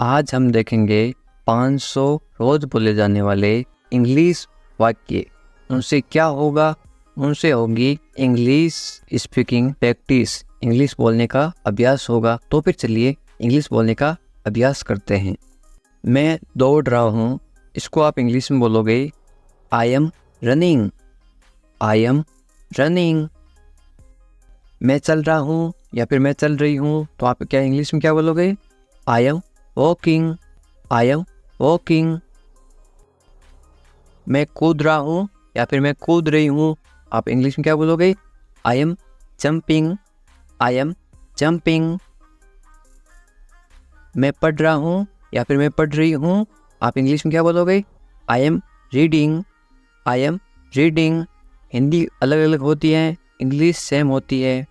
आज हम देखेंगे 500 रोज बोले जाने वाले इंग्लिश वाक्य। उनसे क्या होगा? उनसे होगी इंग्लिश स्पीकिंग प्रैक्टिस, इंग्लिश बोलने का अभ्यास होगा। तो फिर चलिए इंग्लिश बोलने का अभ्यास करते हैं। मैं दौड़ रहा हूँ, इसको आप इंग्लिश में बोलोगे I am running, I am running. मैं चल रहा हूँ या फिर मैं चल रही हूँ, तो आप क्या इंग्लिश में क्या बोलोगे? I am walking, I am walking. मैं कूद रहा हूँ या फिर मैं कूद रही हूँ, आप इंग्लिश में क्या बोलोगे? I M jumping, I am jumping. मैं पढ़ रहा हूँ या फिर मैं पढ़ रही हूँ, आप इंग्लिश में क्या बोलोगे? I am reading, I am reading. Hindi अलग अलग होती है, इंग्लिश सेम होती है।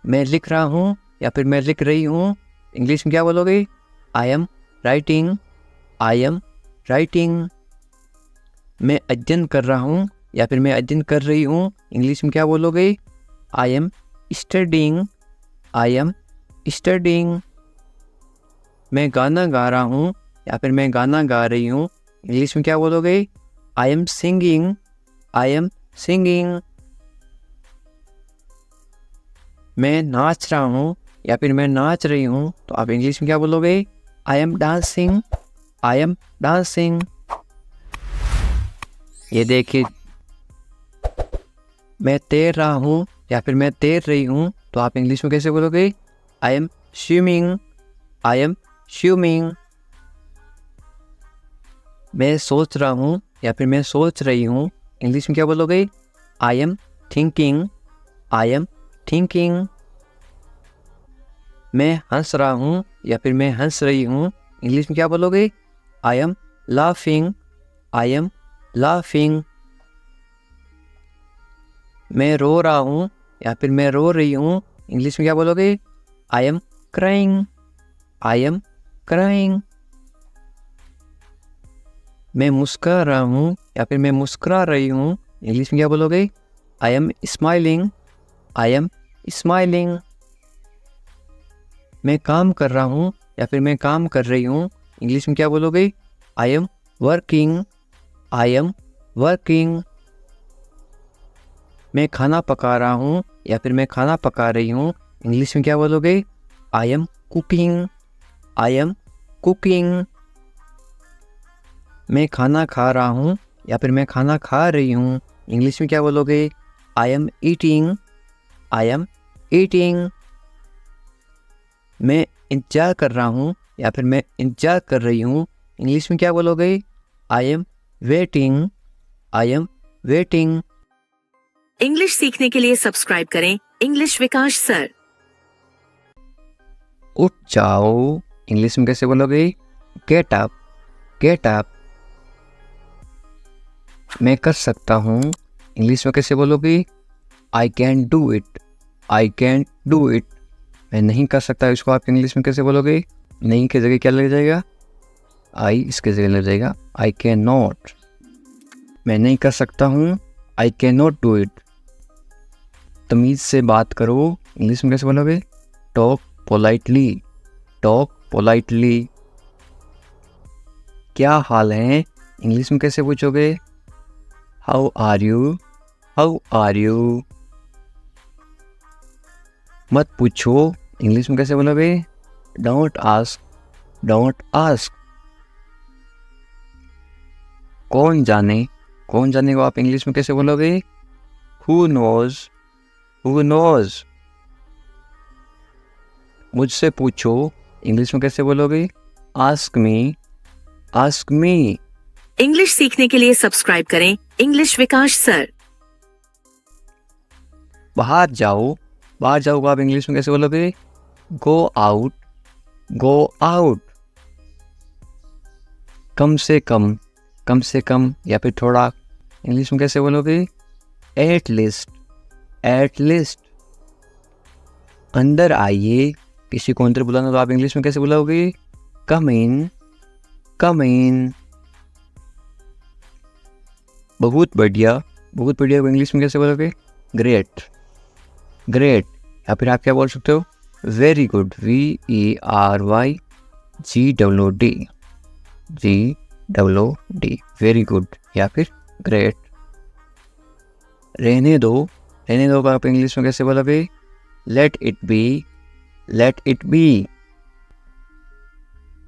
मैं लिख रहा हूँ या फिर मैं लिख रही हूँ, इंग्लिश में क्या बोलोगे? I am writing, I am writing. मैं अध्ययन कर रहा हूँ या फिर मैं अध्ययन कर रही हूँ, इंग्लिश में क्या बोलोगे? I M studying, I am studying. मैं गाना गा रहा हूँ या फिर मैं गाना गा रही हूँ, इंग्लिश में क्या बोलोगे? I am singing, I am singing. मैं नाच रहा हूँ या फिर मैं नाच रही हूँ, तो आप इंग्लिश में क्या बोलोगे? I M dancing, I am dancing. ये देखिए, मैं तैर रहा हूँ या फिर मैं तैर रही हूँ, तो आप इंग्लिश में कैसे बोलोगे? I M swimming, I am swimming. मैं सोच रहा हूँ या फिर मैं सोच रही हूँ, इंग्लिश में क्या बोलोगे? I am thinking, I am thinking. मैं हंस रहा हूँ या फिर मैं हंस रही हूँ, इंग्लिश में क्या बोलोगे? I am laughing, I am laughing. मैं रो रहा हूँ या फिर मैं रो रही हूँ, इंग्लिश में क्या बोलोगे? I am crying, I am crying. मैं मुस्कुरा रहा हूँ या फिर मैं मुस्कुरा रही हूँ, इंग्लिश में क्या बोलोगे? I am smiling, I am smiling. मैं काम कर रहा हूँ या फिर मैं काम कर रही हूँ, इंग्लिश में क्या बोलोगे? I am working, I am working. मैं खाना पका रहा हूँ या फिर मैं खाना पका रही हूँ, इंग्लिश में क्या बोलोगे? I am cooking, I am cooking. मैं खाना खा रहा हूँ या फिर मैं खाना खा रही हूँ, इंग्लिश में क्या बोलोगे? I am eating, I am eating. मैं इंतजार कर रहा हूँ या फिर मैं इंतजार कर रही हूँ, इंग्लिश में क्या बोलोगे? I am waiting, I am waiting. English सीखने के लिए सब्सक्राइब करें इंग्लिश विकास सर। उठ जाओ, इंग्लिश में कैसे बोलोगे? Get up, get up. मैं कर सकता हूँ, इंग्लिश में कैसे बोलोगे? I can do it, I can do it. मैं नहीं कर सकता, इसको आप इंग्लिश में कैसे बोलोगे? नहीं की जगह क्या लग जाएगा? आई इसके जगह लग जाएगा आई कैन नॉट। मैं नहीं कर सकता हूँ, I can not do it. तमीज़ से बात करो, इंग्लिश में कैसे बोलोगे? Talk politely, talk politely. क्या हाल है, इंग्लिश में कैसे पूछोगे? How are you, how are you. मत पूछो, इंग्लिश में कैसे बोलोगे? Don't ask, don't ask. कौन जाने, कौन जाने को आप इंग्लिश में कैसे बोलोगे? Who knows, who knows. मुझसे पूछो, इंग्लिश में कैसे बोलोगे? Ask me, ask me. English सीखने के लिए सब्सक्राइब करें इंग्लिश विकास सर। बाहर जाओ, बाहर जाओ को आप इंग्लिश में कैसे बोलोगे? Go out, go out. कम से कम, कम से कम या फिर थोड़ा, इंग्लिश में कैसे बोलोगे? At least, at least. अंदर आइए, किसी को अंदर बुलाना तो आप इंग्लिश में कैसे बुलाओगे? कम इन, कम इन। बहुत बढ़िया, बहुत बढ़िया को इंग्लिश में कैसे बोलोगे? Great, great. या फिर आप क्या बोल सकते हो? Very good, VERY GWD, GWD, very good या फिर ग्रेट। रहने दो को आप इंग्लिश में कैसे बोलोगे? Let it be, let it be.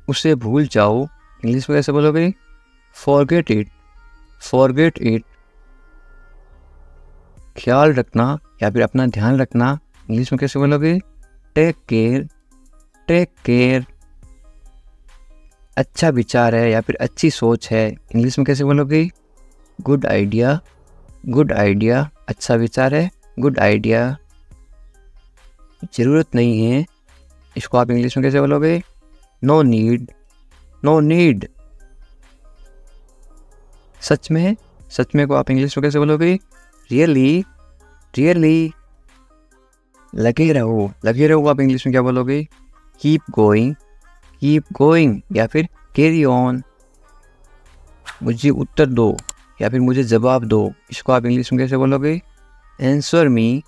उसे भूल जाओ, इंग्लिश में कैसे बोलोगे? Forget it, forget it. ख्याल रखना या फिर अपना ध्यान रखना, इंग्लिश में कैसे बोलोगे? Take care, take care. अच्छा विचार है या फिर अच्छी सोच है, इंग्लिश में कैसे बोलोगे? Good idea, good idea. अच्छा विचार है, गुड आइडिया। ज़रूरत नहीं है, इसको आप इंग्लिश में कैसे बोलोगे? No need, no need. सच में को आप इंग्लिश में कैसे बोलोगे? Really, really. लगे रहो को आप इंग्लिश में क्या बोलोगे? कीप गोइंग, कीप गोइंग या फिर कैरी ऑन। मुझे उत्तर दो या फिर मुझे जवाब दो, इसको आप इंग्लिश में कैसे बोलोगे? आंसर मी,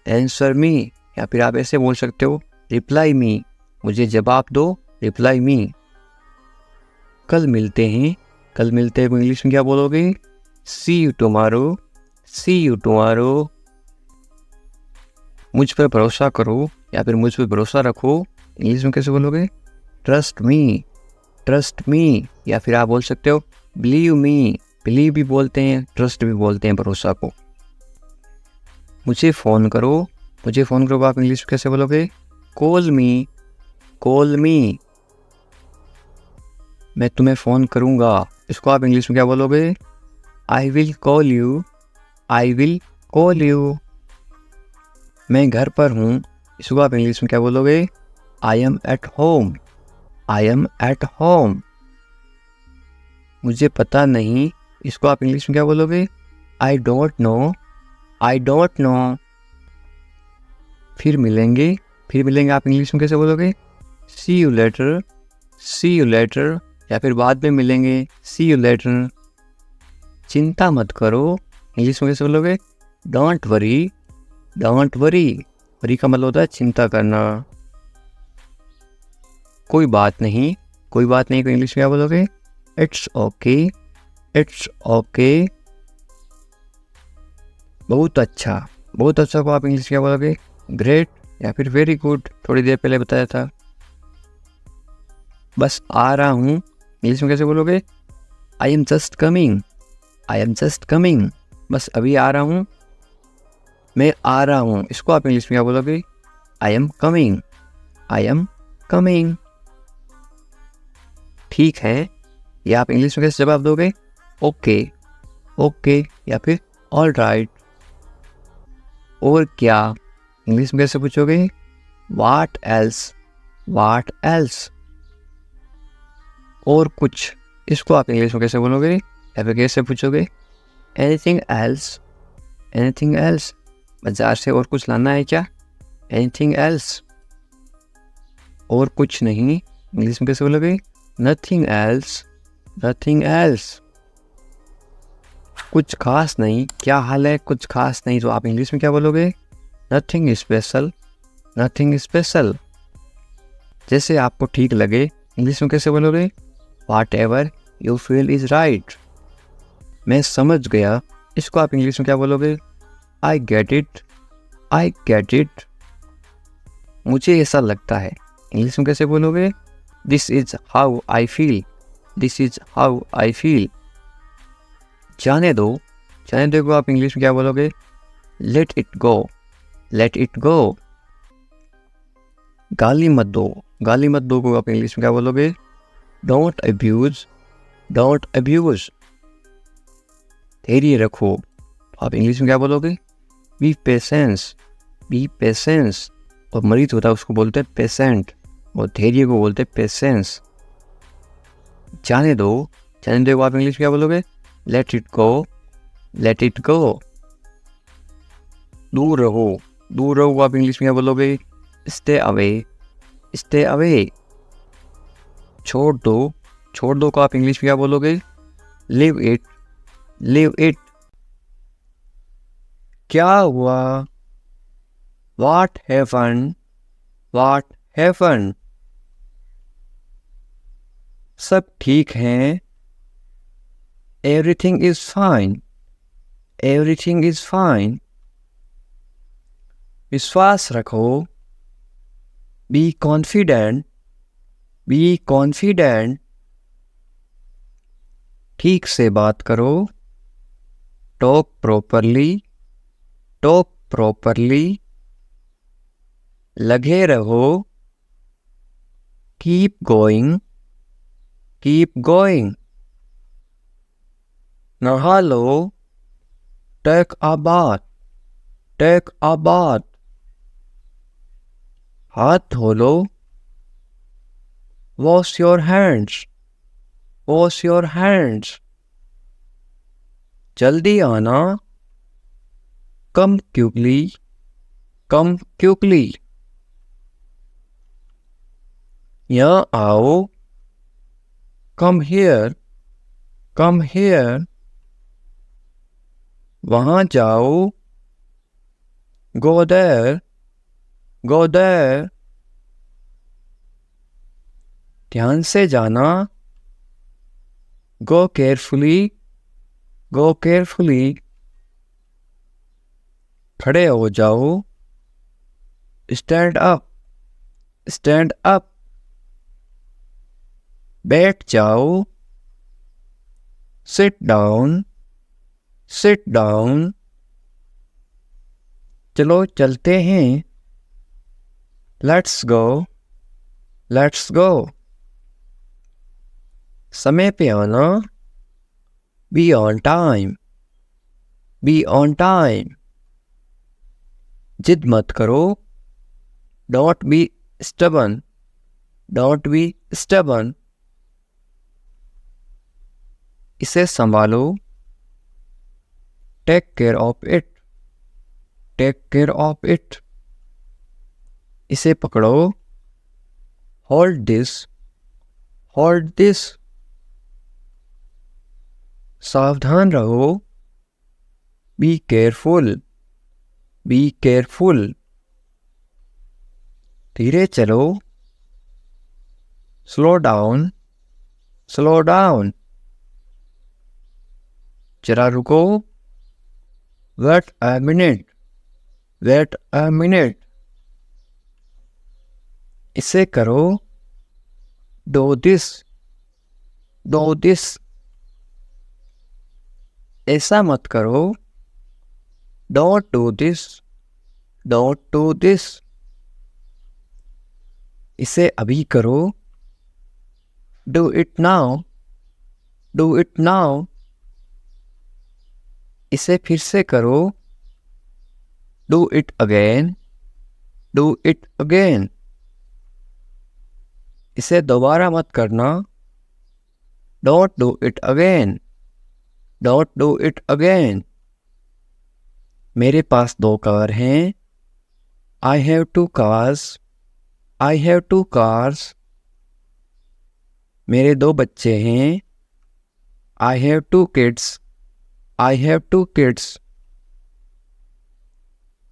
आंसर मी या फिर आप ऐसे बोल सकते हो रिप्लाई मी, मुझे जवाब दो, रिप्लाई मी। कल मिलते हैं को इंग्लिश में क्या बोलोगे? See you tomorrow, see you tomorrow. मुझ पर भरोसा करो या फिर मुझ पर भरोसा रखो, इंग्लिश में कैसे बोलोगे? ट्रस्ट मी, ट्रस्ट मी या फिर आप बोल सकते हो बिलीव मी। बिलीव भी बोलते हैं, ट्रस्ट भी बोलते हैं भरोसा को। मुझे फ़ोन करो आप इंग्लिश में कैसे बोलोगे? कॉल मी, कॉल मी। मैं तुम्हें फ़ोन करूँगा, इसको आप इंग्लिश में क्या बोलोगे? I will call you, I will call you. मैं घर पर हूँ, इसको आप इंग्लिश में क्या बोलोगे? I am at home, I am at home. मुझे पता नहीं, इसको आप इंग्लिश में क्या बोलोगे? I don't know, I don't know. फिर मिलेंगे आप इंग्लिश में कैसे बोलोगे? See you later, see you later या फिर बाद में मिलेंगे, सी यू लेटर। चिंता मत करो, इंग्लिश में कैसे बोलोगे? Don't worry, don't worry. Worry का मतलब होता है चिंता करना। कोई बात नहीं को इंग्लिश में क्या बोलोगे? It's okay, it's okay. बहुत अच्छा को आप इंग्लिश में क्या बोलोगे? ग्रेट या फिर वेरी गुड, थोड़ी देर पहले बताया था। बस आ रहा हूँ, इंग्लिश में कैसे बोलोगे? I am just coming, I am just coming. बस अभी आ रहा हूँ, मैं आ रहा हूँ, इसको आप इंग्लिश में क्या बोलोगे? I am coming, I am coming. ठीक है, या आप इंग्लिश में कैसे जवाब दोगे? ओके, ओके या फिर ऑल राइट। और क्या, इंग्लिश में कैसे पूछोगे? What else, what else. और कुछ, इसको आप इंग्लिश में कैसे बोलोगे या फिर कैसे पूछोगे? Anything else, anything else. बाजार से और कुछ लाना है क्या? Anything else. और कुछ नहीं, इंग्लिश में कैसे बोलोगे? Nothing else, nothing else. कुछ खास नहीं, क्या हाल है? कुछ खास नहीं, तो आप इंग्लिश में क्या बोलोगे? Nothing special, nothing special. जैसे आपको ठीक लगे, इंग्लिश में कैसे बोलोगे? What ever you feel is right. मैं समझ गया, इसको आप इंग्लिश में क्या बोलोगे? I get it, I get it. मुझे ऐसा लगता है, इंग्लिश में कैसे बोलोगे? This is how I feel, this is how I feel. जाने दो को आप इंग्लिश में क्या बोलोगे? Let it go, let it गो। गाली मत दो को आप इंग्लिश में क्या बोलोगे? Don't abuse, don't abuse. धैर्य रखो, आप इंग्लिश में क्या बोलोगे? B patience, B patience. और मरीज होता है उसको बोलते हैं पेशेंट, और धैर्य को बोलते हैं पेशेंस। जाने दो को आप इंग्लिश में क्या बोलोगे? Let it go, let it गो। दूर रहो को आप इंग्लिश में क्या बोलोगे? Stay away, stay away. छोड़ दो को आप इंग्लिश में क्या बोलोगे? Live it, live it. क्या हुआ? What happened, what happened. सब ठीक हैं. Everything is fine. Everything is fine. विश्वास रखो. Be confident. Be confident. ठीक से बात करो. Talk properly. Talk properly. लगे रहो. Keep going. Keep going. नहा लो. Take a bath. Take a bath. हाथ धो लो. Wash your hands. Wash your hands. जल्दी आना. Come quickly. Come quickly. यहाँ आओ. Come here. Come here. वहाँ जाओ. Go there. Go there. ध्यान से जाना. Go carefully. Go carefully. खड़े हो जाओ. Stand up. Stand up. बैठ जाओ. Sit down. Sit down. चलो चलते हैं. Let's go. Let's go. समय पे आना. Be on time. Be on time. जिद मत करो. Don't be stubborn. Don't be stubborn. इसे संभालो. Take care of it. Take care of it. इसे पकड़ो. Hold this. Hold this. सावधान रहो. Be careful. Be careful. धीरे चलो. Slow down. Slow down. जरा रुको. Wait a minute. Wait a minute. इसे करो. Do this. Do this. ऐसा मत करो. Don't do this. Don't do this. इसे अभी करो. Do it now. Do it now. इसे फिर से करो. Do it again. Do it again. इसे दोबारा मत करना. Don't do it again. Don't do it again. मेरे पास 2 कार हैं. I have 2 cars. I have 2 cars. मेरे 2 बच्चे हैं. I have 2 kids. I have 2 kids.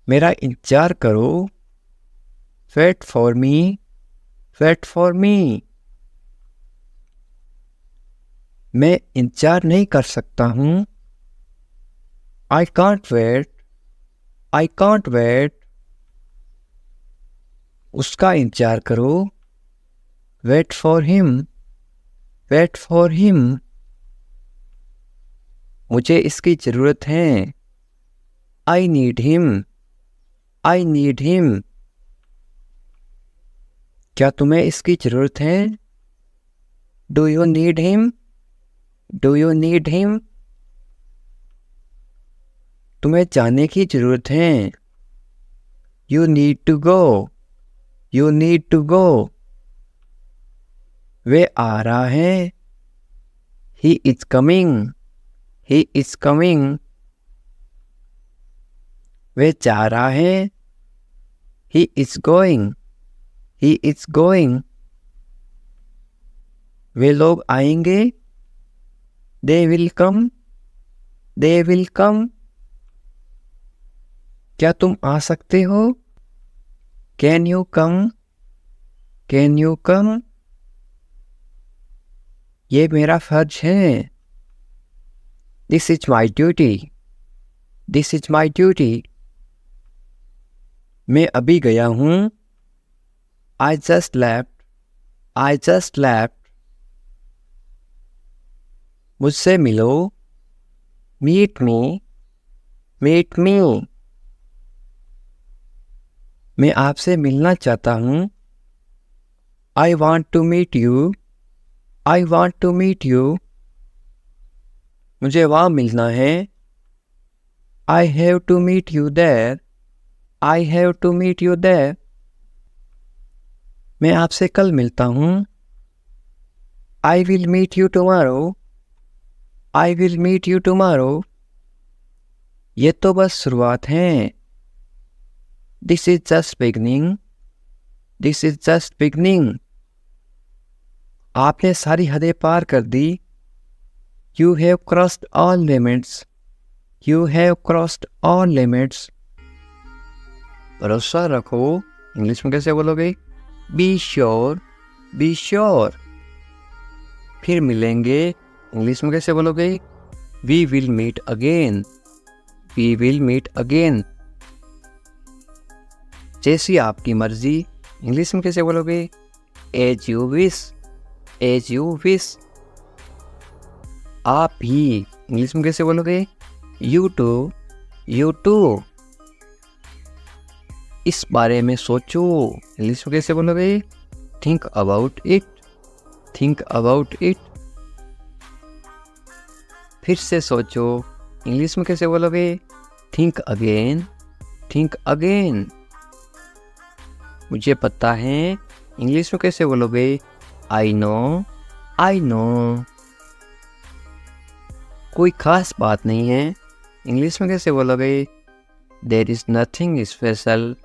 मेरा इंतजार करो. Wait for me. Wait for me. मैं इंतजार नहीं कर सकता हूँ. I can't wait. I can't wait. उसका इंतजार करो. Wait for him. Wait for him. मुझे इसकी ज़रूरत है. I need him. I need him. क्या तुम्हें इसकी ज़रूरत है? Do you need him? Do you need him? तुम्हें जाने की ज़रूरत है. You need to go. You need to go. वे आ रहा है. He is coming. He is coming. वे जा रहा है. He is going. He is going. वे लोग आएंगे. They will come. They will come. क्या तुम आ सकते हो? Can you come? Can you come? ये मेरा फर्ज है। This is my duty. This is my duty. मैं अभी गया हूँ। I just left. I just left. मुझसे मिलो। Meet me. Meet me. मैं आपसे मिलना चाहता हूँ। I want to meet you. I want to meet you. मुझे वहाँ मिलना है। I have to meet you there. I have to meet you there. मैं आपसे कल मिलता हूँ। I will meet you tomorrow. I will meet you tomorrow. ये तो बस शुरुआत है। This is just beginning. This is just beginning. आपने सारी हदें पार कर दी। You have crossed all limits. You have crossed all limits. भरोसा रखो इंग्लिश में कैसे बोलोगे? Be sure. Be sure. फिर मिलेंगे इंग्लिश में कैसे बोलोगे? We will meet again. We will meet again. जैसी आपकी मर्जी इंग्लिश में कैसे बोलोगे? As you wish. As you wish. आप भी इंग्लिश में कैसे बोलोगे? You too. You too. इस बारे में सोचो इंग्लिश में कैसे बोलोगे? Think about it. Think about it. फिर से सोचो इंग्लिश में कैसे बोलोगे? Think again. Think again. मुझे पता है इंग्लिश में कैसे बोलोगे? I know. I know. कोई खास बात नहीं है इंग्लिश में कैसे बोलोगे? There is nothing special.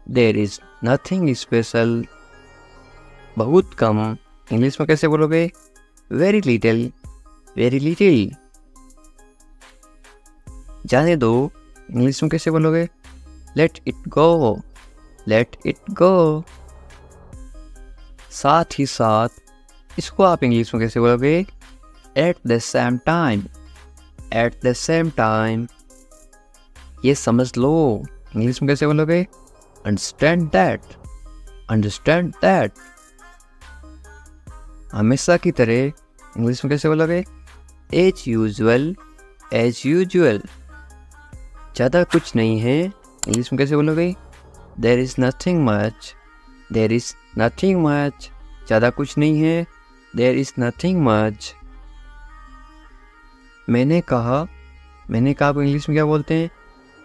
There is nothing special. बहुत कम इंग्लिश में कैसे बोलोगे? Very little. Very little. जाने दो इंग्लिश में कैसे बोलोगे? Let it go. Let it go. साथ ही साथ इसको आप इंग्लिश में कैसे बोलोगे? At the same time. At the same time. ये समझ लो इंग्लिश में कैसे बोलोगे? Understand that. Understand that. हमेशा की तरह इंग्लिश में कैसे बोलोगे? As usual. As usual. ज़्यादा कुछ नहीं है इंग्लिश में कैसे बोलोगे? There is nothing much. There is nothing much. ज़्यादा कुछ नहीं है। There is nothing much. मैंने कहा को इंग्लिश में क्या बोलते हैं?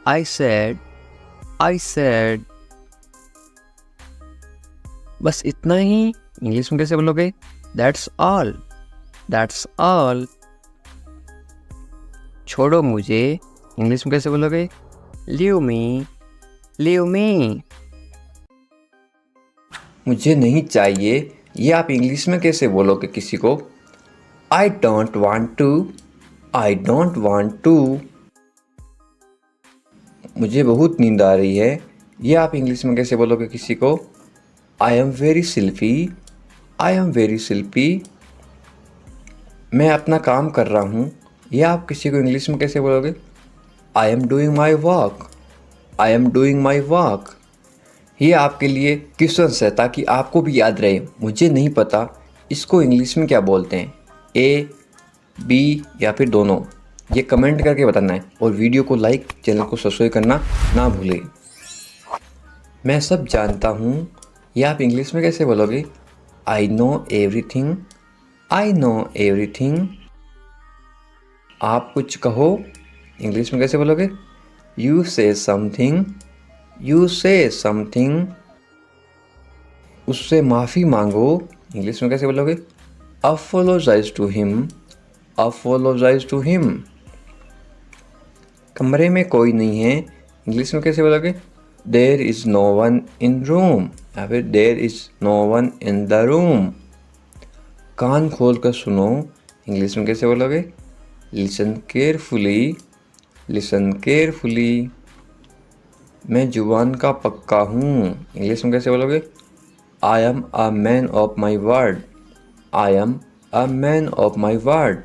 I said. I said. बस इतना ही इंग्लिश में कैसे बोलोगे? That's all. That's all. छोड़ो मुझे इंग्लिश में कैसे बोलोगे? Leave me. Leave me. मुझे नहीं चाहिए ये आप इंग्लिश में कैसे बोलोगे किसी को? I don't want to. I don't want to. मुझे बहुत नींद आ रही है ये आप इंग्लिश में कैसे बोलोगे किसी को? I am very sleepy. I am very sleepy. मैं अपना काम कर रहा हूँ ये आप किसी को इंग्लिश में कैसे बोलोगे? I am doing my work. I am doing my work. ये आपके लिए क्वेश्चंस है ताकि आपको भी याद रहे। मुझे नहीं पता इसको इंग्लिश में क्या बोलते हैं, ए, बी या फिर दोनों। ये कमेंट करके बताना है और वीडियो को लाइक, चैनल को सब्सक्राइब करना ना भूलें। मैं सब जानता हूँ ये आप इंग्लिश में कैसे बोलोगे? I know everything. I know everything. आप कुछ कहो इंग्लिश में कैसे बोलोगे? यू से समथिंग। यू से समथिंग। उससे माफ़ी मांगो इंग्लिश में कैसे बोलोगे? Apologise to him. Apologise to him. कमरे में कोई नहीं है इंग्लिश में कैसे बोलोगे? There is no one in room या फिर there is no one in the room. कान खोल कर सुनो इंग्लिश में कैसे बोलोगे? Listen carefully. Listen carefully. मैं जुबान का पक्का हूँ इंग्लिश में कैसे बोलोगे? I am a man of my word. I am a man of my word.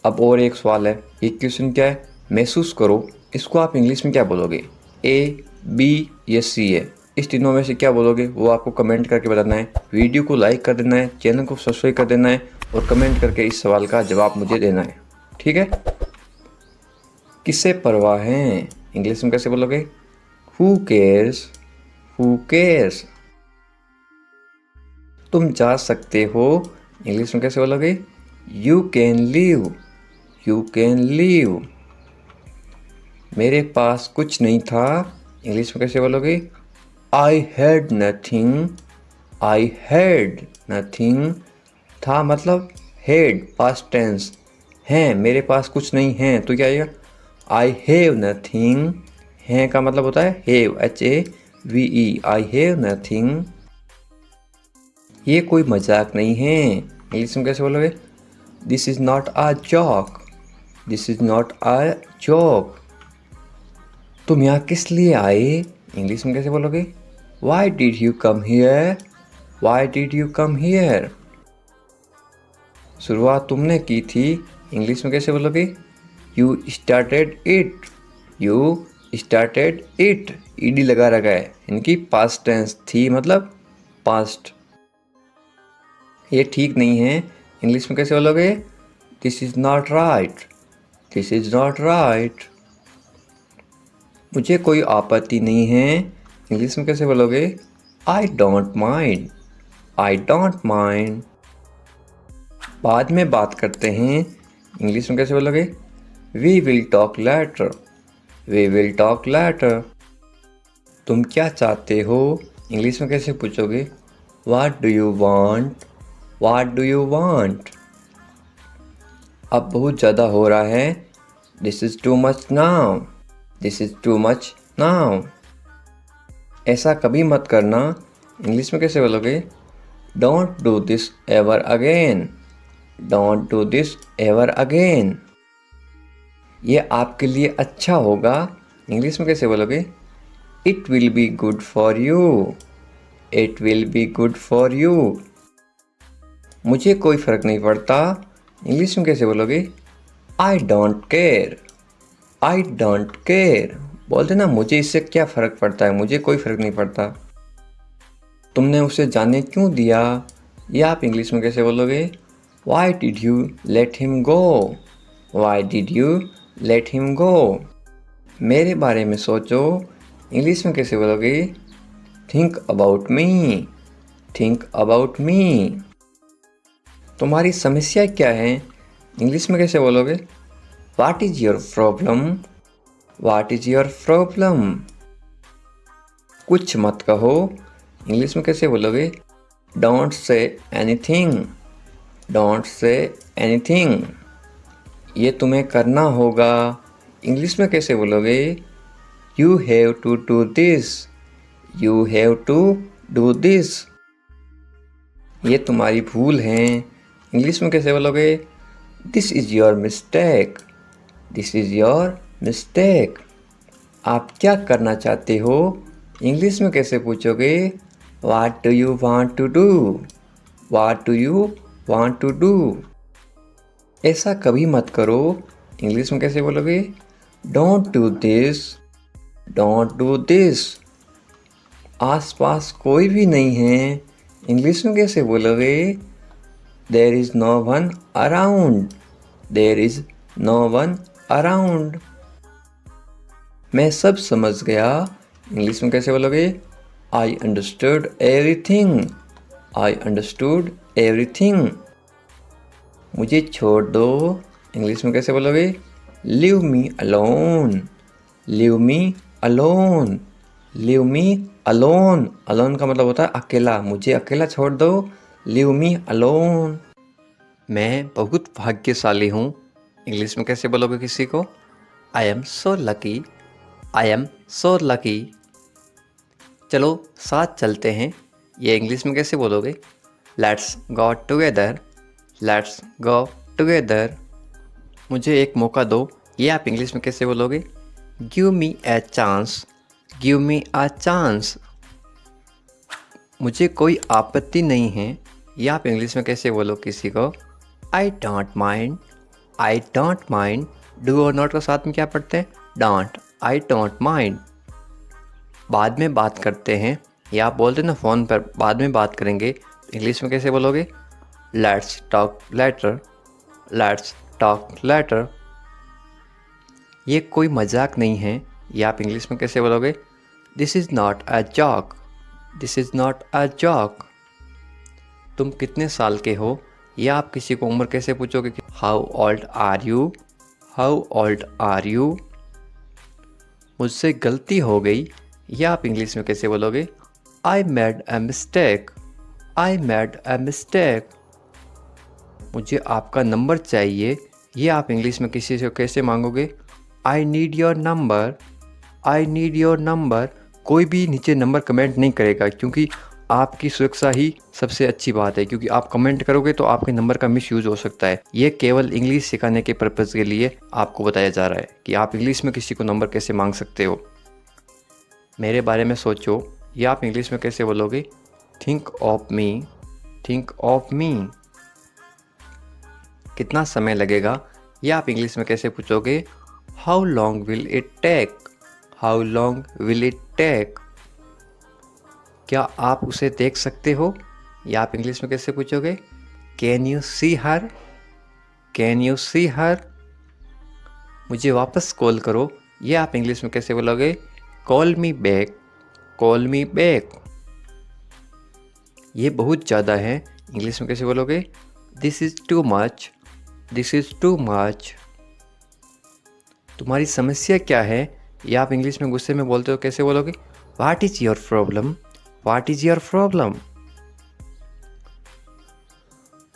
अब और एक सवाल है, ये क्वेश्चन क्या है, महसूस करो, इसको आप इंग्लिश में क्या बोलोगे, ए, बी या सी है। इस तीनों में से क्या बोलोगे वो आपको कमेंट करके बताना है। वीडियो को लाइक कर देना है, चैनल को सब्सक्राइब कर देना है और कमेंट करके इस सवाल का जवाब मुझे देना है, ठीक है। किससे परवाह है, इंग्लिश में कैसे बोलोगे, हु केयर्स, हु केयर्स। तुम जा सकते हो, इंग्लिश में कैसे बोलोगे, you can leave, you can leave. मेरे पास कुछ नहीं था, इंग्लिश में कैसे बोलोगे, I had nothing, I had nothing. था मतलब हैड पास्ट टेंस, है मेरे पास कुछ नहीं है तो क्या आएगा, आई हैव नथिंग। है का मतलब होता है have, HAVE, I have nothing. ये कोई मजाक नहीं है, इंग्लिश में कैसे बोलोगे, this is not a joke, this is not a joke. तुम यहाँ किस लिए आए, इंग्लिश में कैसे बोलोगे, why did you come here, why did you come here. शुरुआत तुमने की थी, इंग्लिश में कैसे बोलोगे, you started it, you started it. ED लगा रखा है, इनकी पास्ट टेंस, थी मतलब पास्ट। ये ठीक नहीं है, इंग्लिश में कैसे बोलोगे, this is not right, this is not right. मुझे कोई आपत्ति नहीं है, इंग्लिश में कैसे बोलोगे, I don't mind, I don't mind. बाद में बात करते हैं, इंग्लिश में कैसे बोलोगे, we will talk later, we will talk later. तुम क्या चाहते हो, इंग्लिश में कैसे पूछोगे, what do you want, what do you want. अब बहुत ज़्यादा हो रहा है, this is too much now, this is too much now. ऐसा कभी मत करना, इंग्लिश में कैसे बोलोगे, don't do this ever again, don't do this ever again. ये आपके लिए अच्छा होगा, इंग्लिश में कैसे बोलोगे, it will be good for you, it will be good for you. मुझे कोई फ़र्क नहीं पड़ता, इंग्लिश में कैसे बोलोगे, I don't care, I don't care. बोलते ना, मुझे इससे क्या फ़र्क पड़ता है, मुझे कोई फ़र्क नहीं पड़ता। तुमने उसे जाने क्यों दिया, ये आप इंग्लिश में कैसे बोलोगे, why did you let him go, why did you let him go. मेरे बारे में सोचो, इंग्लिश में कैसे बोलोगे, think about me, think about me. तुम्हारी समस्या क्या है, इंग्लिश में कैसे बोलोगे, what is your problem, what is your problem. कुछ मत कहो, इंग्लिश में कैसे बोलोगे, don't say anything, don't say anything. ये तुम्हें करना होगा, इंग्लिश में कैसे बोलोगे, you have to do this, you have to do this. ये तुम्हारी भूल है, इंग्लिश में कैसे बोलोगे, this is your mistake, this is your mistake. आप क्या करना चाहते हो, इंग्लिश में कैसे पूछोगे, what do you want to do, what do you want to do. ऐसा कभी मत करो, इंग्लिश में कैसे बोलोगे, don't do this, don't do this. आसपास कोई भी नहीं है, इंग्लिश में कैसे बोलोगे, there is no one around, there is no one around. मैं सब समझ गया, इंग्लिश में कैसे बोलोगे, I understood everything, I understood everything. मुझे छोड़ दो, इंग्लिश में कैसे बोलोगे, leave me alone, leave me alone, leave me alone. Alone का मतलब होता है अकेला, मुझे अकेला छोड़ दो, लीव मी अलोन। मैं बहुत भाग्यशाली हूँ, इंग्लिश में कैसे बोलोगे किसी को, I am so lucky, I am so lucky. चलो साथ चलते हैं, ये इंग्लिश में कैसे बोलोगे, let's go together, let's go together. मुझे एक मौका दो, ये आप इंग्लिश में कैसे बोलोगे, give me a chance, give me a chance. मुझे कोई आपत्ति नहीं है, ये आप इंग्लिश में कैसे बोलो किसी को? I don't mind, I don't mind. Do और नॉट को साथ में क्या पढ़ते हैं? Don't, I don't mind. बाद में बात करते हैं, या आप बोलते हैं ना फ़ोन पर बाद में बात करेंगे, इंग्लिश में कैसे बोलोगे? Let's talk later, let's talk later. ये कोई मजाक नहीं है, ये आप इंग्लिश में कैसे बोलोगे? This is not a joke, this is not a joke. तुम कितने साल के हो? या आप किसी को उम्र कैसे पूछोगे? How old are you, how old are you. मुझसे गलती हो गई, या आप इंग्लिश में कैसे बोलोगे? I made a mistake, I made a mistake. मुझे आपका नंबर चाहिए, ये आप इंग्लिश में किसी से कैसे मांगोगे? I need your number, I need your number. कोई भी नीचे नंबर कमेंट नहीं करेगा, क्योंकि आपकी सुरक्षा ही सबसे अच्छी बात है, क्योंकि आप कमेंट करोगे तो आपके नंबर का मिसयूज़ हो सकता है। ये केवल इंग्लिश सिखाने के पर्पज़ के लिए आपको बताया जा रहा है कि आप इंग्लिश में किसी को नंबर कैसे मांग सकते हो। मेरे बारे में सोचो, या आप इंग्लिश में कैसे बोलोगे? Think of me, think of me. कितना समय लगेगा, या आप इंग्लिश में कैसे पूछोगे? How long will it take, how long will it take. क्या आप उसे देख सकते हो, या आप इंग्लिश में कैसे पूछोगे? Can you see her, can you see her. मुझे वापस कॉल करो, ये आप इंग्लिश में कैसे बोलोगे? Call me back, call me back. ये बहुत ज़्यादा है, इंग्लिश में कैसे बोलोगे? This is too much, this is too much. तुम्हारी समस्या क्या है, या आप इंग्लिश में गुस्से में बोलते हो कैसे बोलोगे? What is your problem, what is your problem.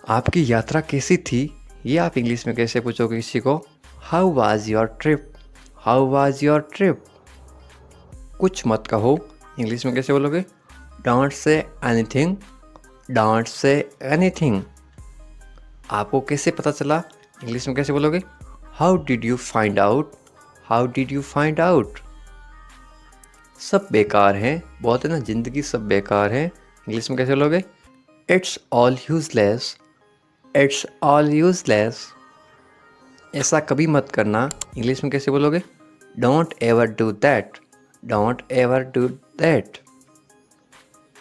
आपकी यात्रा कैसी थी, ये आप इंग्लिश में कैसे पूछोगे किसी को? How was your trip, how was your trip. कुछ मत कहो, इंग्लिश में कैसे बोलोगे? Don't say anything, don't say anything. आपको कैसे पता चला, इंग्लिश में कैसे बोलोगे? How did you find out, how did you find out. सब बेकार है, बोलते ना ज़िंदगी सब बेकार है, इंग्लिश में कैसे बोलोगे? It's all useless, it's all useless. ऐसा कभी मत करना, इंग्लिश में कैसे बोलोगे? Don't ever do that, don't ever do that.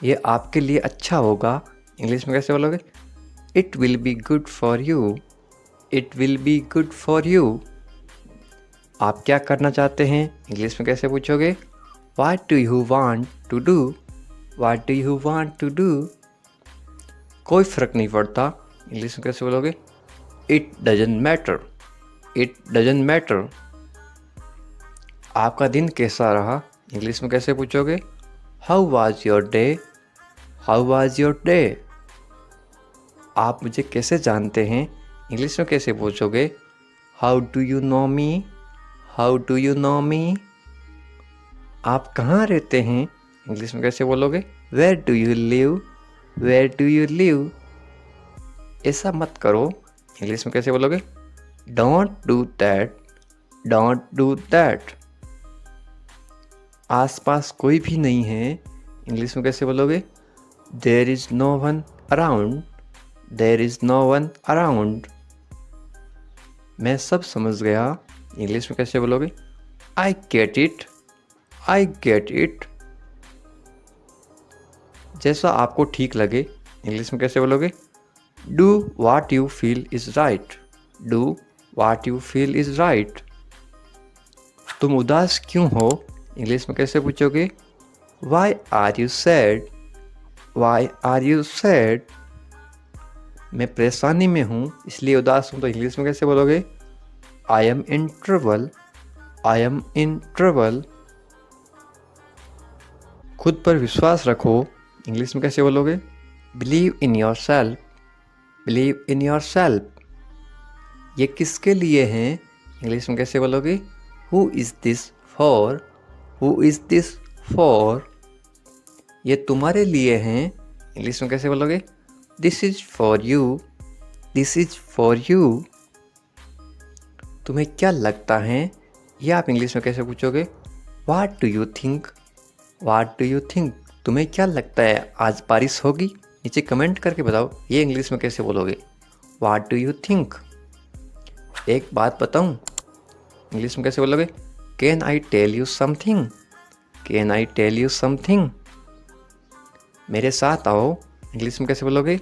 ये आपके लिए अच्छा होगा, इंग्लिश में कैसे बोलोगे? It will be good for you, it will be good for you. आप क्या करना चाहते हैं, इंग्लिश में कैसे पूछोगे? What do you want to do, what do you want to do. कोई फ़र्क नहीं पड़ता, इंग्लिश में कैसे बोलोगे? It doesn't matter, it doesn't matter. आपका दिन कैसा रहा, इंग्लिश में कैसे पूछोगे? How was your day, how was your day. आप मुझे कैसे जानते हैं, इंग्लिश में कैसे पूछोगे? How do you know me, how do you know me. आप कहाँ रहते हैं, इंग्लिश में कैसे बोलोगे? Where do you live, where do you live. ऐसा मत करो, इंग्लिश में कैसे बोलोगे? Don't do that, don't do that. आसपास कोई भी नहीं है, इंग्लिश में कैसे बोलोगे? There is no one around, there is no one around. मैं सब समझ गया, इंग्लिश में कैसे बोलोगे? I get it, I get it. जैसा आपको ठीक लगे, इंग्लिश में कैसे बोलोगे? Do what you feel is right, do what you feel is right. तुम उदास क्यों हो, इंग्लिश में कैसे पूछोगे? Why are you sad, why are you sad. मैं परेशानी में हूँ इसलिए उदास हूँ, तो इंग्लिश में कैसे बोलोगे? I M in trouble, I am in trouble. खुद पर विश्वास रखो, इंग्लिश में कैसे बोलोगे? Believe in your self, believe in your self. ये किसके लिए हैं, इंग्लिश में कैसे बोलोगे? Who is this for, who is this for. ये तुम्हारे लिए हैं, इंग्लिश में कैसे बोलोगे? This is for you, this is for you. तुम्हें क्या लगता है, ये आप इंग्लिश में कैसे पूछोगे? What do you think, what do you think. तुम्हें क्या लगता है, आज बारिश होगी, नीचे कमेंट करके बताओ ये इंग्लिश में कैसे बोलोगे। What do you think. एक बात बताऊं, इंग्लिश में कैसे बोलोगे। Can I tell you something. Can I tell you something. मेरे साथ आओ, इंग्लिश में कैसे बोलोगे।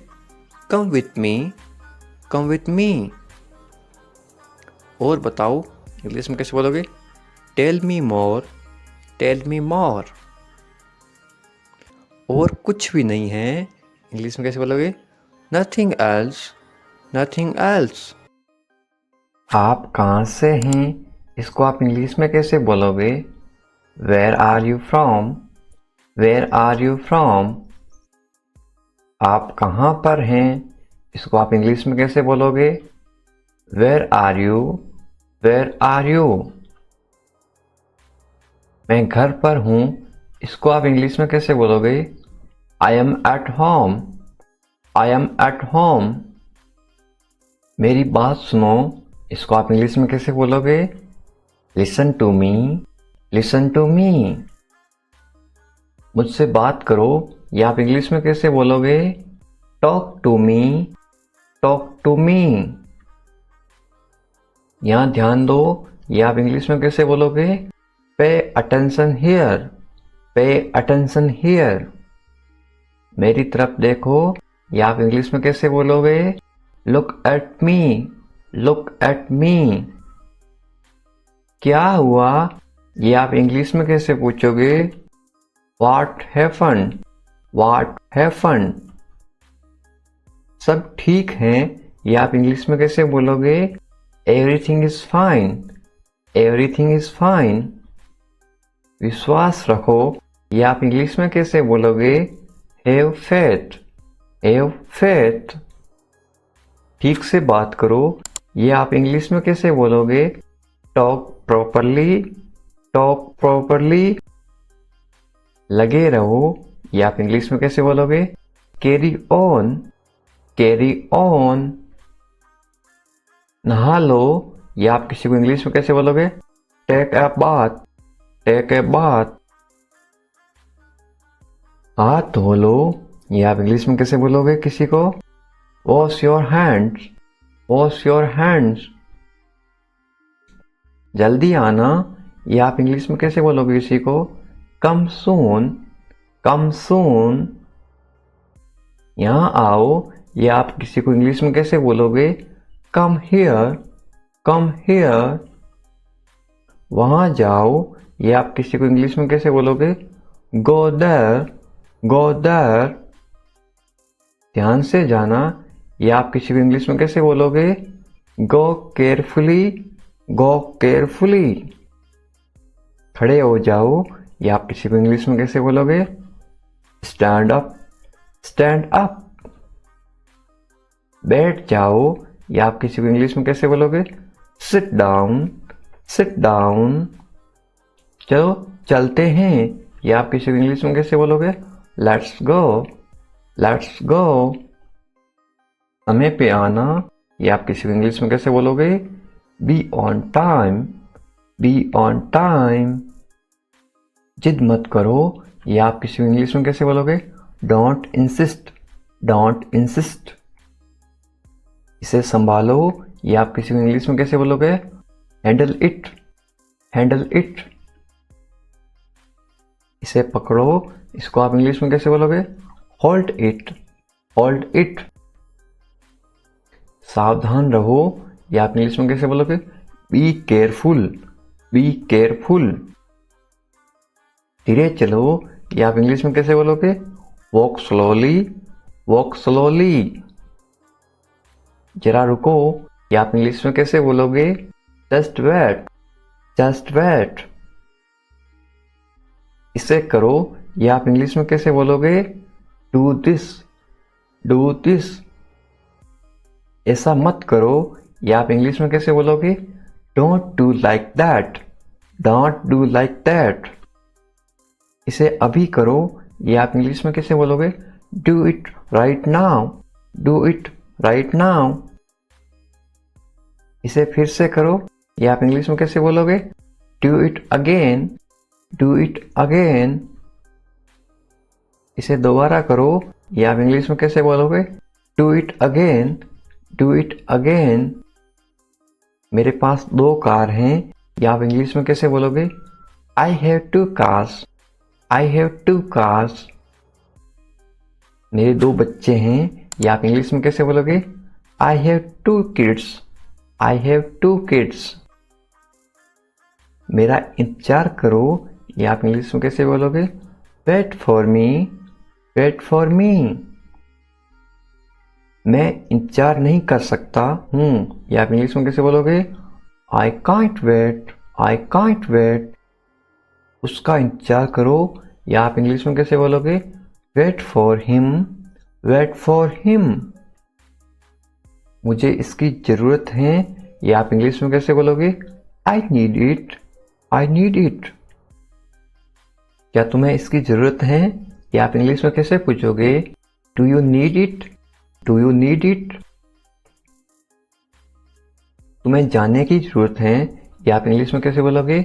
Come with me. Come with me. और बताओ, इंग्लिश में कैसे बोलोगे। Tell me more. Tell me more. और कुछ भी नहीं है, इंग्लिश में कैसे बोलोगे। Nothing else. Nothing else. आप कहाँ से हैं, इसको आप इंग्लिश में कैसे बोलोगे। Where are you from. Where are you from. आप कहाँ पर हैं, इसको आप इंग्लिश में कैसे बोलोगे। Where are you. Where are you. मैं घर पर हूँ, इसको आप इंग्लिश में कैसे बोलोगे। I am at home. I am at home. मेरी बात सुनो, इसको आप इंग्लिश में कैसे बोलोगे। Listen to me. Listen to me. मुझसे बात करो, ये आप इंग्लिश में कैसे बोलोगे। Talk to me. Talk to me. यहां ध्यान दो, ये आप इंग्लिश में कैसे बोलोगे। Pay attention here. Pay attention here. मेरी तरफ देखो, ये आप इंग्लिश में कैसे बोलोगे। Look at me. Look at me. क्या हुआ, ये आप इंग्लिश में कैसे पूछोगे। What happened. What happened. सब ठीक है, ये आप इंग्लिश में कैसे बोलोगे। Everything is fine. Everything is fine. विश्वास रखो, ये आप इंग्लिश में कैसे बोलोगे। Have faith. Have faith. ठीक से बात करो, ये आप इंग्लिश में कैसे बोलोगे। Talk properly. Talk properly. लगे रहो, ये आप इंग्लिश में कैसे बोलोगे। Carry on. Carry on. नहा लो, ये आप किसी को इंग्लिश में कैसे बोलोगे। Take a bath. Take a bath. हाथ धो लो, ये आप इंग्लिश में कैसे बोलोगे किसी को। Wash your hands. Wash your hands. जल्दी आना, ये आप इंग्लिश में कैसे बोलोगे किसी को। कम सून। कम सून। यहां आओ, ये आप किसी को इंग्लिश में कैसे बोलोगे। Come here. Come here. वहां जाओ, ये आप किसी को इंग्लिश में कैसे बोलोगे। Go there. Go there. ध्यान से जाना, ये आप किसी को इंग्लिश में कैसे बोलोगे। गो केयरफुली। गो केयरफुली। खड़े हो जाओ, ये आप किसी को इंग्लिश में कैसे बोलोगे। Stand up. Stand up. बैठ जाओ, ये आप किसी को इंग्लिश में कैसे बोलोगे। Sit down. Sit down. चलो चलते हैं, ये आप किसी को इंग्लिश में कैसे बोलोगे। Let's go. Let's go. समय पे आना, ये आप किसी को इंग्लिश में कैसे बोलोगे। Be on time. Be on time. जिद मत करो, ये आप किसी को इंग्लिश में कैसे बोलोगे। Don't insist. Don't insist. इसे संभालो, ये आप किसी को इंग्लिश में कैसे बोलोगे। Handle it. Handle it. इसे पकड़ो, इसको आप इंग्लिश में कैसे बोलोगे। Hold it. Hold it. सावधान रहो, ये आप इंग्लिश में कैसे बोलोगे। Be careful. Be careful. धीरे चलो, ये आप इंग्लिश में कैसे बोलोगे। Walk slowly. Walk slowly. जरा रुको, ये आप इंग्लिश में कैसे बोलोगे। Just wait. Just wait. इसे करो, ये आप इंग्लिश में कैसे बोलोगे। Do this. Do this. ऐसा मत करो, ये आप इंग्लिश में कैसे बोलोगे। Don't do like that. Don't do like that. इसे अभी करो, ये आप इंग्लिश में कैसे बोलोगे। Do it right now. Do it right now. इसे फिर से करो, ये आप इंग्लिश में कैसे बोलोगे। Do it again. Do it again. इसे दोबारा करो, ये आप इंग्लिश में कैसे बोलोगे? Do it again, do it again. मेरे पास 2 कार हैं, ये आप इंग्लिश में कैसे बोलोगे? I have 2 cars, I have 2 cars. मेरे 2 बच्चे हैं, ये आप इंग्लिश में कैसे बोलोगे? I have 2 kids, I have 2 kids. मेरा इंतजार करो, ये आप इंग्लिश में कैसे बोलोगे? Wait for me, wait for me. मैं इंतजार नहीं कर सकता हूँ, ये आप इंग्लिश में कैसे बोलोगे? I can't wait, I can't wait. उसका इंतजार करो, या आप इंग्लिश में कैसे बोलोगे? Wait for him, wait for him. मुझे इसकी जरूरत है, या आप इंग्लिश में कैसे बोलोगे? I need it, I need it. क्या तुम्हें इसकी जरूरत है, या आप इंग्लिश में कैसे पूछोगे? Do you need it, do you need it. तुम्हें जाने की जरूरत है, या आप इंग्लिश में कैसे बोलोगे?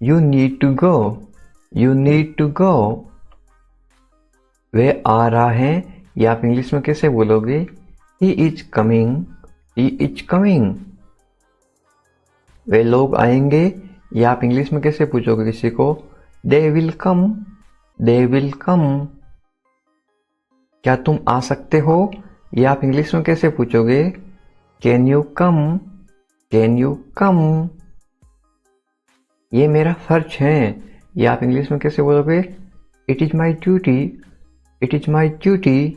You need to go, you need to go. वह आ रहा है, या आप इंग्लिश में कैसे बोलोगे? He is coming, he is coming. वे लोग आएंगे, या आप इंग्लिश में कैसे पूछोगे किसी को? They will come, they will come. क्या तुम आ सकते हो, या आप इंग्लिश में कैसे पूछोगे? Can you come, can you come. ये मेरा फर्ज है, या आप इंग्लिश में कैसे बोलोगे? It is my duty, it is my duty.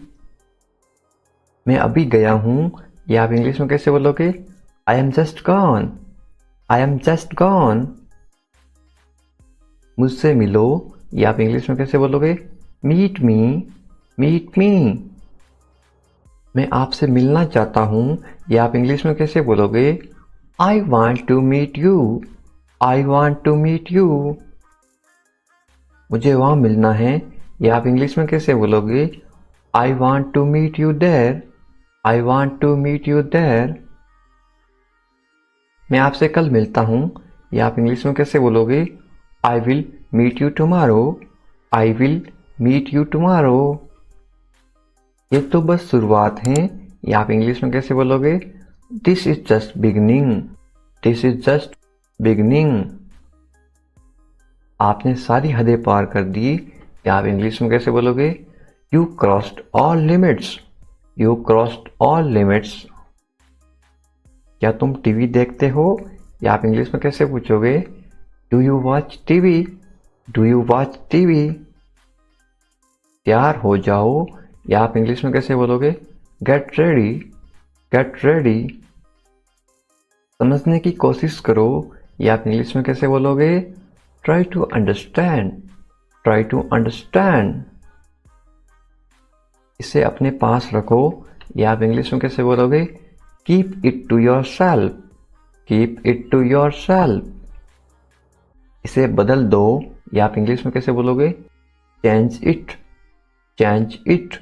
मैं अभी गया हूं, या आप इंग्लिश में कैसे बोलोगे? I am just gone, I am just gone. मुझसे मिलो, या आप इंग्लिश में कैसे बोलोगे? Meet me, meet me. मैं आपसे मिलना चाहता हूं, या आप इंग्लिश में कैसे बोलोगे? I want to meet you, I want to meet you. मुझे वहां मिलना है, या आप इंग्लिश में कैसे बोलोगे? I want to meet you there, I want to meet you there. मैं आपसे कल मिलता हूं, या आप इंग्लिश में कैसे बोलोगे? I will meet you tomorrow, I will meet you tomorrow. ये तो बस शुरुआत है, या आप इंग्लिश में कैसे बोलोगे? This is just beginning, this is just beginning. आपने सारी हदें पार कर दी, या आप इंग्लिश में कैसे बोलोगे? You crossed all limits, you crossed all limits. क्या तुम टीवी देखते हो, या आप इंग्लिश में कैसे पूछोगे? Do you watch TV, do you watch TV. तैयार हो जाओ, या आप इंग्लिश में कैसे बोलोगे? Get ready, get ready. समझने की कोशिश करो, या आप इंग्लिश में कैसे बोलोगे? Try to understand, try to understand. इसे अपने पास रखो, या आप इंग्लिश में कैसे बोलोगे? Keep it to yourself, keep it to yourself. इसे बदल दो, या आप इंग्लिश में कैसे बोलोगे? Change it, change it.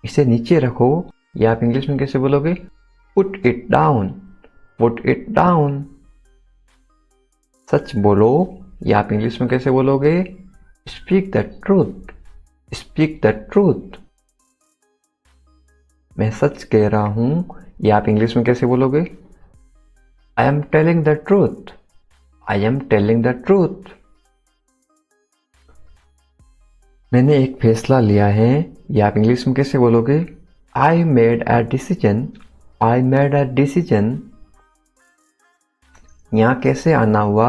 इसे नीचे रखो, या आप इंग्लिश में कैसे बोलोगे? Put it down, put it down. सच बोलो, या आप इंग्लिश में कैसे बोलोगे? Speak the truth, speak the truth. मैं सच कह रहा हूं, या आप इंग्लिश में कैसे बोलोगे? I am telling the truth, I am telling the truth. मैंने एक फैसला लिया है, या आप इंग्लिश में कैसे बोलोगे? I made a decision, I made a decision. यहाँ कैसे आना हुआ?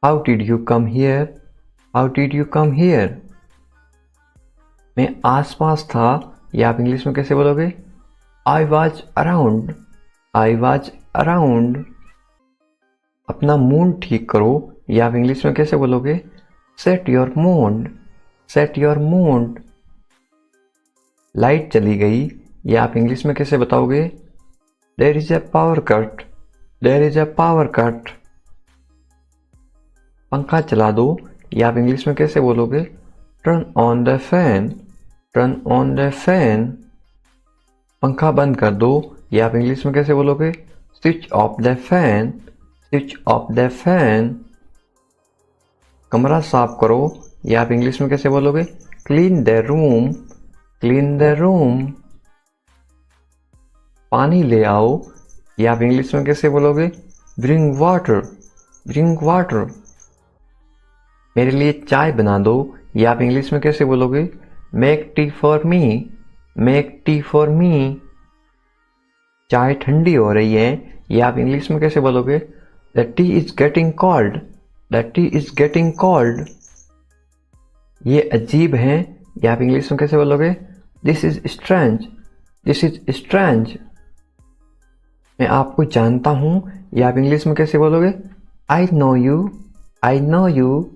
How did you come here, how did you come here. मैं आसपास था, या आप इंग्लिश में कैसे बोलोगे? I was around, I was around. अपना मूड ठीक करो, या आप इंग्लिश में कैसे बोलोगे? Set your mood, set your mood. लाइट चली गई, या आप इंग्लिश में कैसे बताओगे? There is a power cut, there is a power cut. पंखा चला दो, या आप इंग्लिश में कैसे बोलोगे? Turn on the fan, turn on the fan. पंखा बंद कर दो, या आप इंग्लिश में कैसे बोलोगे? Switch off the fan, switch off the fan. कमरा साफ करो, या आप इंग्लिश में कैसे बोलोगे? Clean the room, clean the room. पानी ले आओ, ये आप इंग्लिश में कैसे बोलोगे? Bring water, bring water. मेरे लिए चाय बना दो, ये आप इंग्लिश में कैसे बोलोगे? Make tea for me, make tea for me. चाय ठंडी हो रही है, ये आप इंग्लिश में कैसे बोलोगे? The T is getting cold, the T is getting cold. ये अजीब है, ये आप इंग्लिश में कैसे बोलोगे? This is strange, this is strange. मैं आपको जानता हूं, ये आप इंग्लिश में कैसे बोलोगे? I no you, I know you.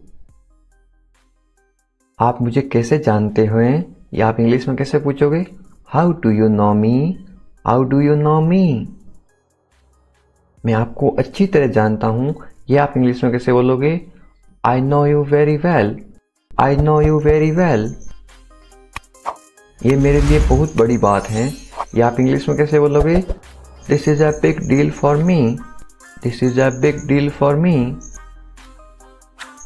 आप मुझे कैसे जानते हो? ये आप इंग्लिश में कैसे पूछोगे? How do you know me, how do you know me. मैं आपको अच्छी तरह जानता हूं, ये आप इंग्लिश में कैसे बोलोगे? I no you very well, I know you very well. ये मेरे लिए बहुत बड़ी बात है, ये आप इंग्लिश में कैसे बोलोगे? This is a big deal for me, this is a big deal for me.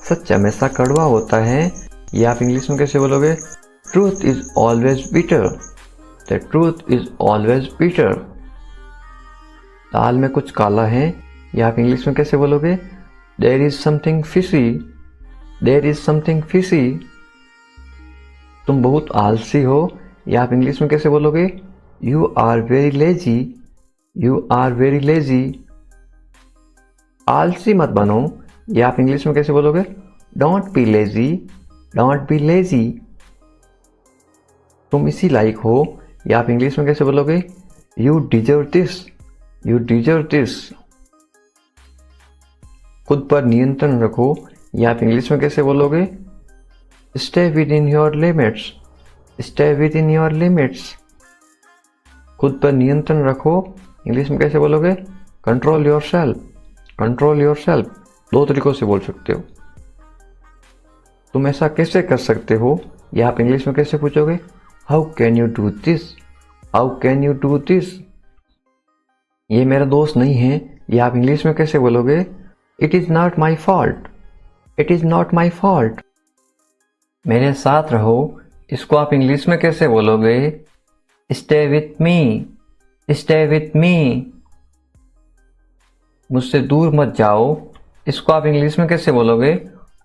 सच हमेशा कड़वा होता है, ये आप इंग्लिश में कैसे बोलोगे? Truth is always bitter, the truth is always bitter. दाल में कुछ काला है, ये आप इंग्लिश में कैसे बोलोगे? There is something fishy, there is something fishy. तुम बहुत आलसी हो, ये आप इंग्लिश में कैसे बोलोगे? You are very lazy, you are very lazy. आलसी मत बनो, ये आप इंग्लिश में कैसे बोलोगे? Don't be lazy, don't be lazy. तुम इसी लायक हो, ये आप इंग्लिश में कैसे बोलोगे? You deserve this, you deserve this. खुद पर नियंत्रण रखो, ये आप इंग्लिश में कैसे बोलोगे? Stay with in your limits, stay with in your limits. खुद पर नियंत्रण रखो, इंग्लिश में कैसे बोलोगे? Control your self, control your self. दो तरीकों से बोल सकते हो। तुम ऐसा कैसे कर सकते हो, ये आप इंग्लिश में कैसे पूछोगे? How can you do this, how can you do this. ये मेरा दोस्त नहीं है, ये आप इंग्लिश में कैसे बोलोगे? It is not my fault, it is not my fault. मेरे साथ रहो, इसको आप इंग्लिश में कैसे बोलोगे? Stay with me, stay with me. मुझसे दूर मत जाओ, इसको आप इंग्लिश में कैसे बोलोगे?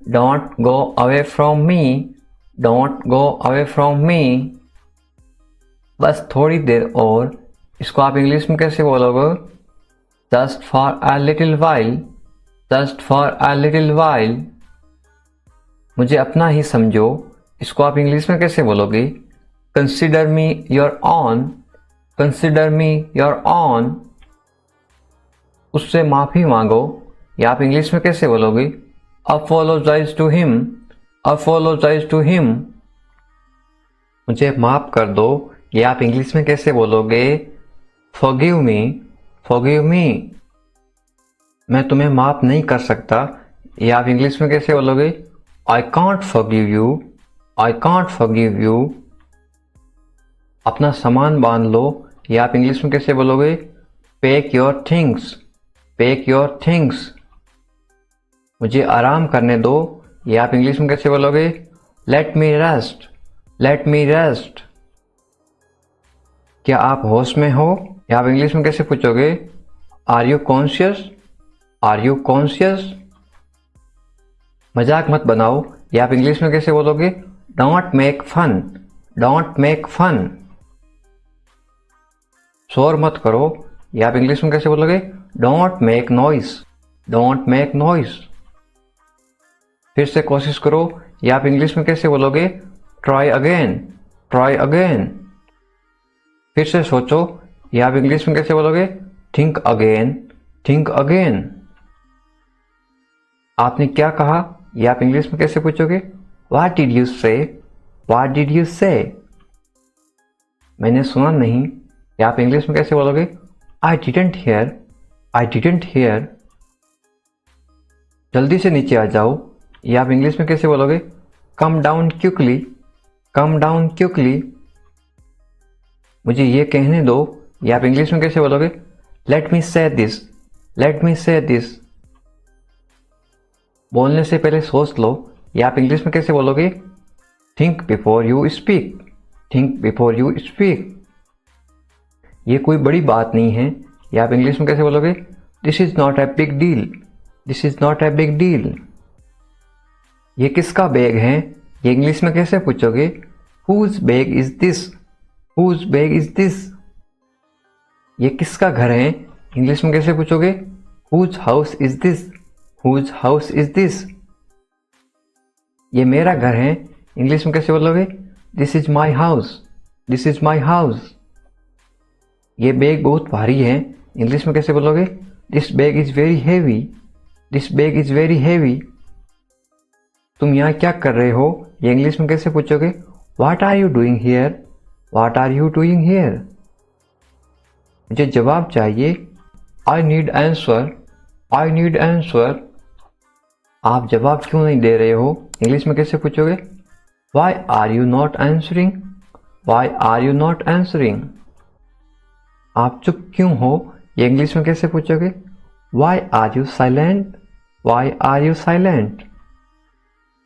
Don't go away from me, don't go away from me. बस थोड़ी देर और, इसको आप इंग्लिश में कैसे बोलोगे? Just for a little while, just for a little while. मुझे अपना ही समझो, इसको आप इंग्लिश में कैसे बोलोगे? Consider me your own, consider me your own. उससे माफी मांगो, या आप इंग्लिश में कैसे बोलोगे? Apologise to him, apologise to him. मुझे माफ कर दो, ये आप इंग्लिश में कैसे बोलोगे? Forgive me, forgive me. मैं तुम्हें माफ नहीं कर सकता, ये आप इंग्लिश में कैसे बोलोगे? I can't forgive you, I can't forgive you. अपना सामान बांध लो, ये आप इंग्लिश में कैसे बोलोगे? Pack your things, pack your things. मुझे आराम करने दो, ये आप इंग्लिश में कैसे बोलोगे? Let me rest, let me rest. क्या आप होश में हो, या आप इंग्लिश में कैसे पूछोगे? Are you conscious, are you conscious. मजाक मत बनाओ, या आप इंग्लिश में कैसे बोलोगे? Don't make fun, don't make fun. शोर मत करो, या आप इंग्लिश में कैसे बोलोगे? Don't make noise, don't make noise. फिर से कोशिश करो, या आप इंग्लिश में कैसे बोलोगे? Try again, try again. फिर से सोचो, या आप इंग्लिश में कैसे बोलोगे? Think again, think again. आपने क्या कहा, या आप इंग्लिश में कैसे पूछोगे? व्हाट डिड यू से, व्हाट डिड यू से। मैंने सुना नहीं, या आप इंग्लिश में कैसे बोलोगे? I didn't here, I didn't here. जल्दी से नीचे आ जाओ, या आप इंग्लिश में कैसे बोलोगे? Come down quickly, come down quickly. मुझे ये कहने दो, या आप इंग्लिश में कैसे बोलोगे? लेट मी से दिस, लेट मी से दिस। बोलने से पहले सोच लो, या आप इंग्लिश में कैसे बोलोगे? Think before you speak, think before you speak. ये कोई बड़ी बात नहीं है, ये आप इंग्लिश में कैसे बोलोगे? This is not a big deal, this is not a big deal. ये किसका बैग है? ये इंग्लिश में कैसे पूछोगे? Whose bag is this, whose bag is this. ये किसका घर है? इंग्लिश में कैसे पूछोगे? Whose house is this, whose house is this. ये मेरा घर है, इंग्लिश में कैसे बोलोगे? This is my house, this is my house. ये बैग बहुत भारी है, इंग्लिश में कैसे बोलोगे? This bag is very heavy, this bag is very heavy. तुम यहाँ क्या कर रहे हो? ये इंग्लिश में कैसे पूछोगे? What are you doing here, what are you doing here. मुझे जवाब चाहिए, I need answer, I need answer. आप जवाब क्यों नहीं दे रहे हो? इंग्लिश में कैसे पूछोगे? Why are you not answering, why are you not answering. आप चुप क्यों हो? ये इंग्लिश में कैसे पूछोगे? Why are you silent, why are you silent.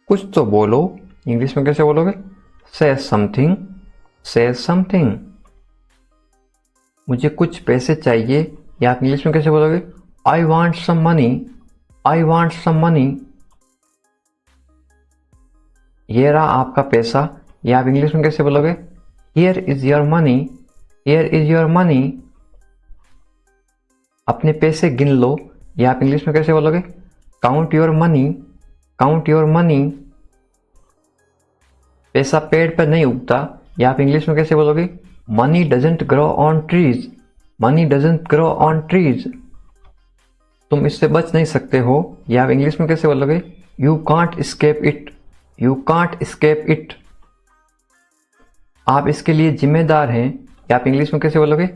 कुछ तो बोलो, इंग्लिश में कैसे बोलोगे? से समथिंग, से समथिंग। मुझे कुछ पैसे चाहिए, या आप इंग्लिश में कैसे बोलोगे? I want some money, I want some money. ये रहा आपका पैसा, या आप इंग्लिश में कैसे बोलोगे? Here is your money, here is your money. अपने पैसे गिन लो, या आप इंग्लिश में कैसे बोलोगे? Count your money, count your money. पैसा पेड़ पर नहीं उगता, या आप इंग्लिश में कैसे बोलोगे? Money doesn't grow on trees, money doesn't grow on trees. तुम इससे बच नहीं सकते हो, या आप इंग्लिश में कैसे बोलोगे? You can't escape it, you can't escape it. आप इसके लिए जिम्मेदार हैं, या आप इंग्लिश में कैसे बोलोगे?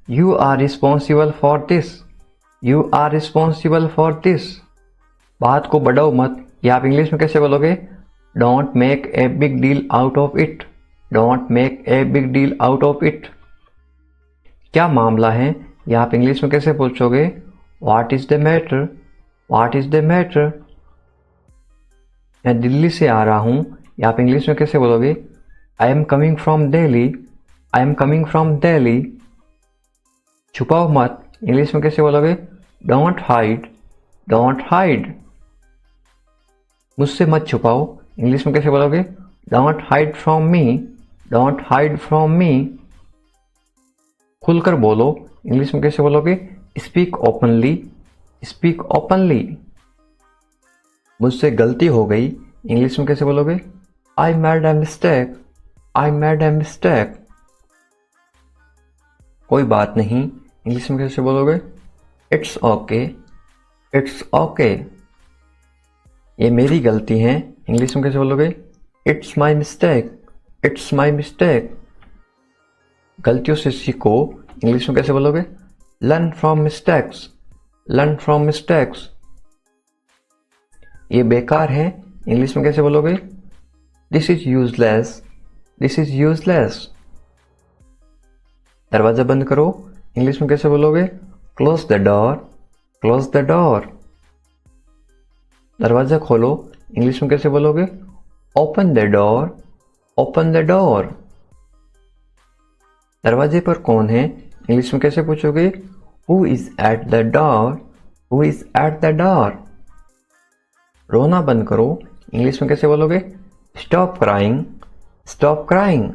You are responsible for this, you are responsible for this. बात को बढ़ाओ मत, या आप इंग्लिश में कैसे बोलोगे? Don't make a big deal out of it, don't make a big deal out of it. क्या मामला है, या आप इंग्लिश में कैसे पूछोगे? What is the matter, what is the matter. मैं दिल्ली से आ रहा हूं, या आप इंग्लिश में कैसे बोलोगे? I am coming from Delhi, I am coming from Delhi. छुपाओ मत, इंग्लिश में कैसे बोलोगे? Don't hide, don't hide. मुझसे मत छुपाओ, इंग्लिश में कैसे बोलोगे? Don't hide from me, don't hide from me. खुलकर बोलो, इंग्लिश में कैसे बोलोगे? Speak openly, speak openly. मुझसे गलती हो गई, इंग्लिश में कैसे बोलोगे? I made a mistake, I made a mistake. कोई बात नहीं, इंग्लिश में कैसे बोलोगे? It's okay, it's okay. ये मेरी गलती है, इंग्लिश में कैसे बोलोगे? It's my mistake, it's my mistake. गलतियों से सीखो, इंग्लिश में कैसे बोलोगे? Learn from mistakes, learn from mistakes. ये बेकार है, इंग्लिश में कैसे बोलोगे? This is useless, this is useless. दरवाजा बंद करो, इंग्लिश में कैसे बोलोगे? Close the door, close the door. दरवाजा खोलो, इंग्लिश में कैसे बोलोगे? Open the door, open the door. दरवाजे पर कौन है, इंग्लिश में कैसे पूछोगे? Who is at the door, who is at the door. रोना बंद करो, इंग्लिश में कैसे बोलोगे? Stop crying, stop crying.